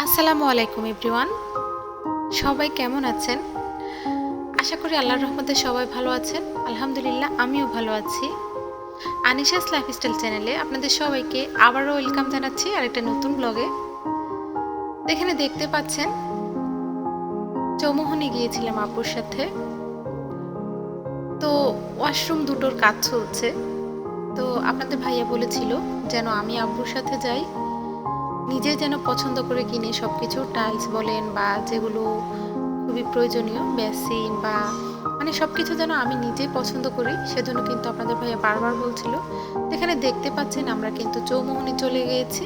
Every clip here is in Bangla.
আসসালামু আলাইকুম এভরিওয়ান, সবাই কেমন আছেন? আশা করি আল্লাহর রহমতে সবাই ভালো আছেন। আলহামদুলিল্লাহ, আমিও ভালো আছি। আনিশাস লাইফস্টাইল চ্যানেলে আপনাদের সবাইকে আবারও ওয়েলকাম জানাচ্ছি আরেকটা নতুন ব্লগে। এখানে দেখতে পাচ্ছেন চৌমুহনী গিয়েছিলাম আপুর সাথে। তো ওয়াশরুম দুটোর কাজ চলছে। তো আপনাদের ভাইয়া বলেছিল যেন আমি আব্বুর সাথে যাই, নিজে যেন পছন্দ করে কিনে সব কিছু, টাইলস বলেন বা যেগুলো খুবই প্রয়োজনীয় বেসিন বা মানে সব কিছু যেন আমি নিজেই পছন্দ করি, সেজন্য কিন্তু আপনাদের ভাইয়া বারবার বলছিল। এখানে দেখতে পাচ্ছেন আমরা কিন্তু চৌমুহনী চলে গিয়েছি,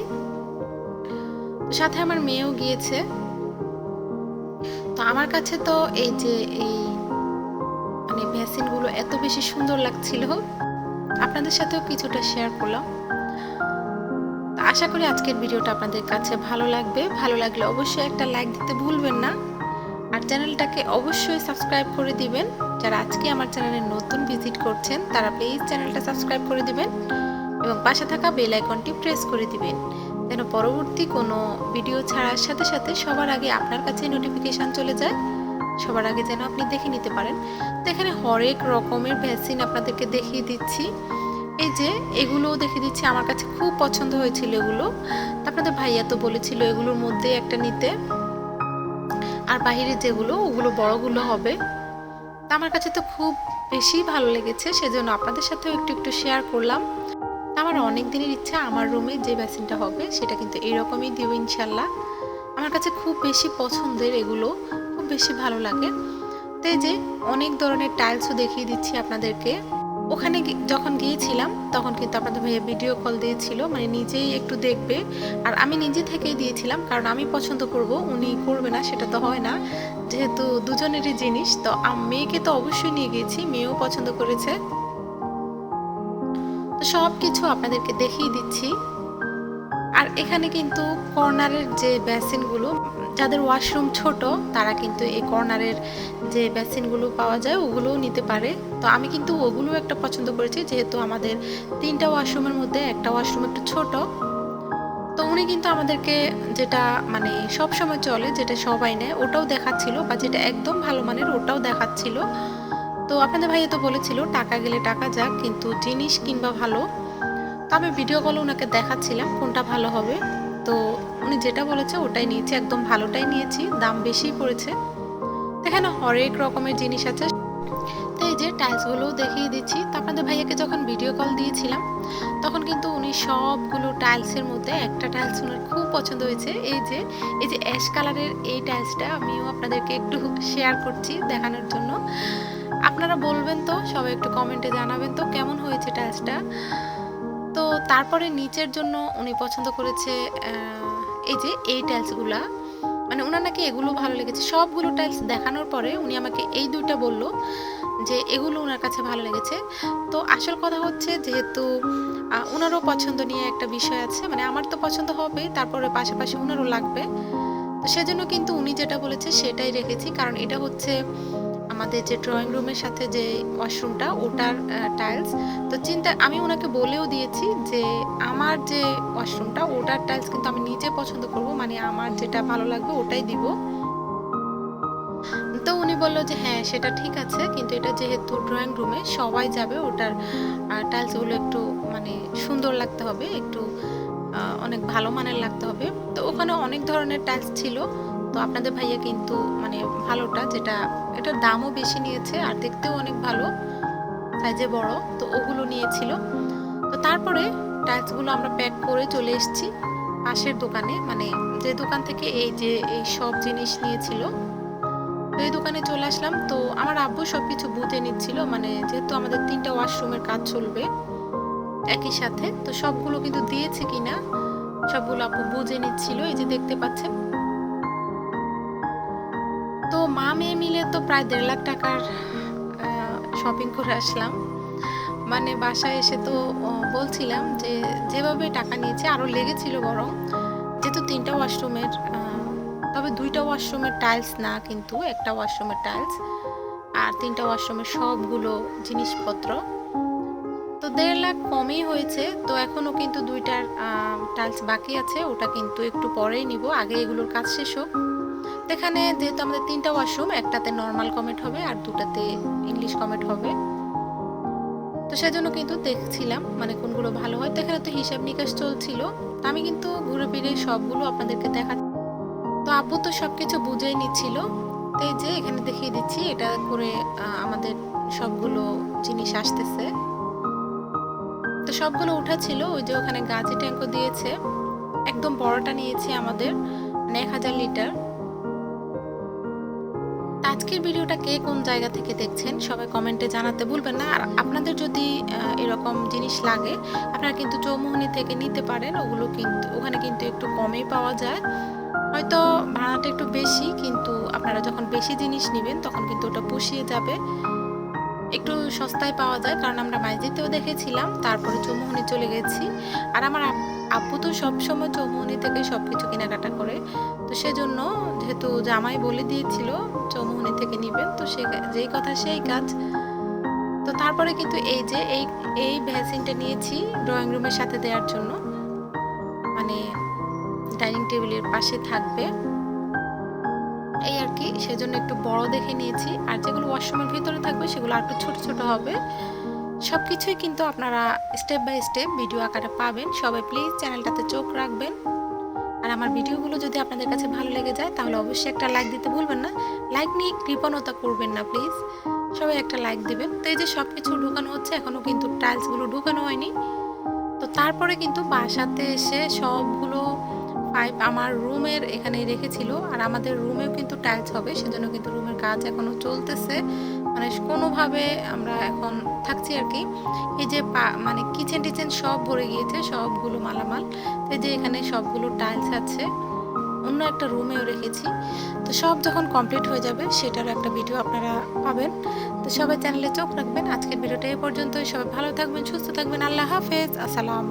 সাথে আমার মেয়েও গিয়েছে। তো আমার কাছে তো এই যে এই মানে ভ্যাসিনগুলো এত বেশি সুন্দর লাগছিল, আপনাদের সাথেও কিছুটা শেয়ার করলাম। আশা করি আজকের ভিডিওটা আপনাদের কাছে ভালো লাগবে। ভালো লাগলে অবশ্যই একটা লাইক দিতে ভুলবেন না, আর চ্যানেলটাকে অবশ্যই সাবস্ক্রাইব করে দিবেন। যারা আজকে আমার চ্যানেলে নতুন ভিজিট করছেন তারা প্লিজ চ্যানেলটা সাবস্ক্রাইব করে দিবেন এবং পাশে থাকা বেল আইকনটি প্রেস করে দিবেন, যেন পরবর্তী কোনো ভিডিও ছাড়ার সাথে সাথে সবার আগে আপনার কাছে নোটিফিকেশান চলে যায়, সবার আগে যেন আপনি দেখে নিতে পারেন। তো এখানে হরেক রকমের ভ্যাকসিন আপনাদেরকে দেখিয়ে দিচ্ছি। এই যে এগুলোও দেখে দিচ্ছি, আমার কাছে খুব পছন্দ হয়েছিল এগুলো। আপনাদের ভাইয়া তো বলেছিল এগুলোর মধ্যে একটা নিতে, আর বাহিরে যেগুলো ওগুলো বড়গুলো হবে। তা আমার কাছে তো খুব বেশি ভালো লেগেছে, সেজন্য আপনাদের সাথেও একটু একটু শেয়ার করলাম। আমার অনেক দিনের ইচ্ছা আমার রুমে যে বেসিনটা হবে সেটা কিন্তু এরকমই দিব ইনশাল্লাহ। আমার কাছে খুব বেশি পছন্দের এগুলো, খুব বেশি ভালো লাগে। তো এই যে অনেক ধরনের টাইলসও দেখিয়ে দিচ্ছি আপনাদেরকে। ওখানে যখন গিয়েছিলাম তখন কিন্তু আপনাদের ভাইয়া ভিডিও কল দিয়েছিল, মানে নিজেই একটু দেখবে, আর আমি নিজে থেকেই দিয়েছিলাম, কারণ আমি পছন্দ করব, উনি করবে না সেটা তো হয় না, যেহেতু দুজনেরই জিনিস। তো মেয়েকে তো অবশ্যই নিয়ে গিয়েছি, মেয়েও পছন্দ করেছে। তো সব কিছু আপনাদেরকে দেখিয়ে দিচ্ছি। আর এখানে কিন্তু কর্নারের যে বেসিনগুলো, যাদের ওয়াশরুম ছোট তারা কিন্তু এই কর্নারের যে বেসিনগুলো পাওয়া যায় ওগুলোও নিতে পারে। তো আমি কিন্তু ওগুলো একটা পছন্দ করেছি, যেহেতু আমাদের 3টা ওয়াশরুমের মধ্যে একটা ওয়াশরুম একটু ছোট। তো উনি কিন্তু আমাদেরকে যেটা মানে সব সময় চলে, যেটা সবাই নেয় ওটাও দেখাচ্ছিল, বা যেটা একদম ভালো মানের ওটাও দেখাচ্ছিল। তো আপনাদের ভাইয়া তো বলেছিল টাকা গেলে টাকা যাক, কিন্তু জিনিস কিংবা ভালো। তো আমি ভিডিও কলে ওনাকে দেখাচ্ছিলাম কোনটা ভালো হবে। তো উনি যেটা বলেছে ওটাই নিয়েছি, একদম ভালোটাই নিয়েছি, দাম বেশি পড়েছে। এখানে হরেক রকমের জিনিস আছে। তো এই যে টাইলসগুলোও দেখিয়ে দিচ্ছি। তো আপনাদের ভাইয়াকে যখন ভিডিও কল দিয়েছিলাম তখন কিন্তু উনি সবগুলো টাইলসের মধ্যে একটা টাইলস ওনার খুব পছন্দ হয়েছে। এই যে অ্যাশ কালারের এই টাইলসটা আমিও আপনাদেরকে একটু শেয়ার করছি দেখানোর জন্য। আপনারা বলবেন তো, সবাই একটু কমেন্টে জানাবেন তো কেমন হয়েছে টাইলসটা। তো তারপরে নিচের জন্য উনি পছন্দ করেছে এই যে এই টাইলসগুলা, মানে ওনার নাকি এগুলো ভালো লেগেছে। সবগুলো টাইলস দেখানোর পরে উনি আমাকে এই দুইটা বলল যে এগুলো ওনার কাছে ভালো লেগেছে। তো আসল কথা হচ্ছে, যেহেতু ওনারও পছন্দ নিয়ে একটা বিষয় আছে, মানে আমার তো পছন্দ হবে, তারপরে পাশাপাশি ওনারও লাগবে। তো সেজন্য কিন্তু উনি যেটা বলেছে সেটাই রেখেছি, কারণ এটা হচ্ছে আমাদের যে ড্রয়িং রুমের সাথে যে ওয়াশরুমটা ওটার টাইলস। তো আমি ওনাকে বলেও দিয়েছি যে আমার যে ওয়াশরুমটা ওটার টাইলস কিন্তু আমি নিজে পছন্দ করব, মানে আমার যেটা ভালো লাগবে ওটাই দিব। তো উনি বললো যে হ্যাঁ সেটা ঠিক আছে, কিন্তু এটা যেহেতু ড্রয়িং রুমে সবাই যাবে, ওটার টাইলসগুলো একটু মানে সুন্দর লাগতে হবে, একটু অনেক ভালো মানের লাগতে হবে। তো ওখানে অনেক ধরনের টাইলস ছিল। তো আপনাদের ভাইয়া কিন্তু মানে ভালোটা, যেটা এটার দামও বেশি নিয়েছে আর দেখতেও অনেক ভালো, সাইজে বড়, তো ওগুলো নিয়েছিল। তো তারপরে টাইলসগুলো আমরা প্যাক করে চলে এসেছি পাশের দোকানে, মানে যে দোকান থেকে এই সব জিনিস নিয়েছিল, তো এই দোকানে চলে আসলাম। তো আমার আব্বু সবকিছু বুঝে নিচ্ছিল, মানে যেহেতু আমাদের 3টা ওয়াশরুমের কাজ চলবে একই সাথে, তো সবগুলো কিন্তু দিয়েছে কিনা সবগুলো আপু বুঝে নিচ্ছিল। এই যে দেখতে পাচ্ছেন। তো মা মেয়ে মিলে তো প্রায় 1.5 লাখ টাকার শপিং করে আসলাম। মানে বাসায় এসে তো বলছিলাম যে যেভাবে টাকা নিয়েছে আরও লেগেছিল, বরং যেহেতু 3টা ওয়াশরুমের, তবে 2টা ওয়াশরুমের টাইলস না, কিন্তু একটা ওয়াশরুমের টাইলস আর 3টা ওয়াশরুমের সবগুলো জিনিসপত্র। তো 1.5 লাখ কমই হয়েছে। তো এখনও কিন্তু 2টার টাইলস বাকি আছে, ওটা কিন্তু একটু পরেই নিব, আগে এগুলোর কাজ শেষ হোক। তো এখানে যেহেতু আমাদের 3টা ওয়াশরুম, একটাতে নর্মাল কমেট হবে আর 2টাতে ইংলিশ কমেট হবে, তো সেজন্য কিন্তু দেখছিলাম মানে কোনগুলো ভালো হয়। তো এখানে তো হিসাব নিকাশ চলছিল, আমি কিন্তু ঘুরে ফিরে সবগুলো আপনাদেরকে দেখা। তো আব্বু তো সবকিছু বুঝেই নিচ্ছিল। তো এই যে এখানে দেখিয়ে দিচ্ছি, এটা করে আমাদের সবগুলো জিনিস আসতেছে। তো সবগুলো উঠাছিল, ওই যে ওখানে গাজি ট্যাঙ্কও দিয়েছে, একদম বড়টা নিয়েছে আমাদের, মানে 1000 লিটার। আজকের ভিডিওটা কে কোন জায়গা থেকে দেখছেন সবাই কমেন্টে জানাতে ভুলবেন না। আর আপনাদের যদি এরকম জিনিস লাগে আপনারা কিন্তু চৌমুহনী থেকে নিতে পারেন, ওগুলো কিন্তু ওখানে কিন্তু একটু কমেই পাওয়া যায়, হয়তো ভাড়াটা একটু বেশি, কিন্তু আপনারা যখন বেশি জিনিস নেবেন তখন কিন্তু ওটা পুষিয়ে যাবে, একটু সস্তায় পাওয়া যায়। কারণ আমরা মাইজিতেও দেখেছিলাম, তারপরে চৌমুহনী চলে গেছি। আর আমার আব্বু তো সবসময় চৌমুহনী থেকে সব কিছু কেনাকাটা করে, তো সেজন্য যেহেতু জামাই বলে দিয়েছিল চৌমুহনী থেকে নেবেন, তো সে যেই কথা সেই কাজ। তো তারপরে কিন্তু এই যে এই ভ্যাসিনটা নিয়েছি ড্রয়িং রুমের সাথে দেওয়ার জন্য, মানে ডাইনিং টেবিলের পাশে থাকবে এই আর কি, সেজন্য একটু বড় দেখে নিয়েছি। আর যেগুলো ওয়াশরুমের ভিতরে থাকবে সেগুলো আর একটু ছোট ছোট হবে। সব কিছুই কিন্তু আপনারা স্টেপ বাই স্টেপ ভিডিও আকারে পাবেন। সবাই প্লিজ চ্যানেলটাতে চোখ রাখবেন। আর আমার ভিডিওগুলো যদি আপনাদের কাছে ভালো লেগে যায় তাহলে অবশ্যই একটা লাইক দিতে ভুলবেন না। লাইক নিয়ে কৃপণতা করবেন না প্লিজ, সবাই একটা লাইক দিবেন। তো এই যে সব কিছু ঢুকানো হচ্ছে, এখনও কিন্তু টাইলসগুলো ঢুকানো হয়নি। তো তারপরে কিন্তু বাসাতে এসে সবগুলো পাইপ আমার রুমের এখানে রেখেছিল, আর আমাদের রুমেও কিন্তু টাইলস হবে, সেজন্য কিন্তু রুমের কাজ এখনো চলতেছে, মানে কোনোভাবে আমরা এখন থাকছি আর কি। এই যে মানে কিচেন টিচেন সব ভরে গিয়েছে, সবগুলো মালামাল। এই যে এখানে সবগুলো টাইলস আছে, অন্য একটা রুমেও রেখেছি। তো সব যখন কমপ্লিট হয়ে যাবে সেটারও একটা ভিডিও আপনারা পাবেন। তো সবাই চ্যানেলে চোখ রাখবেন। আজকের ভিডিওটা এই পর্যন্তই। সবাই ভালো থাকবেন, সুস্থ থাকবেন। আল্লাহ হাফেজ, আসসালাম।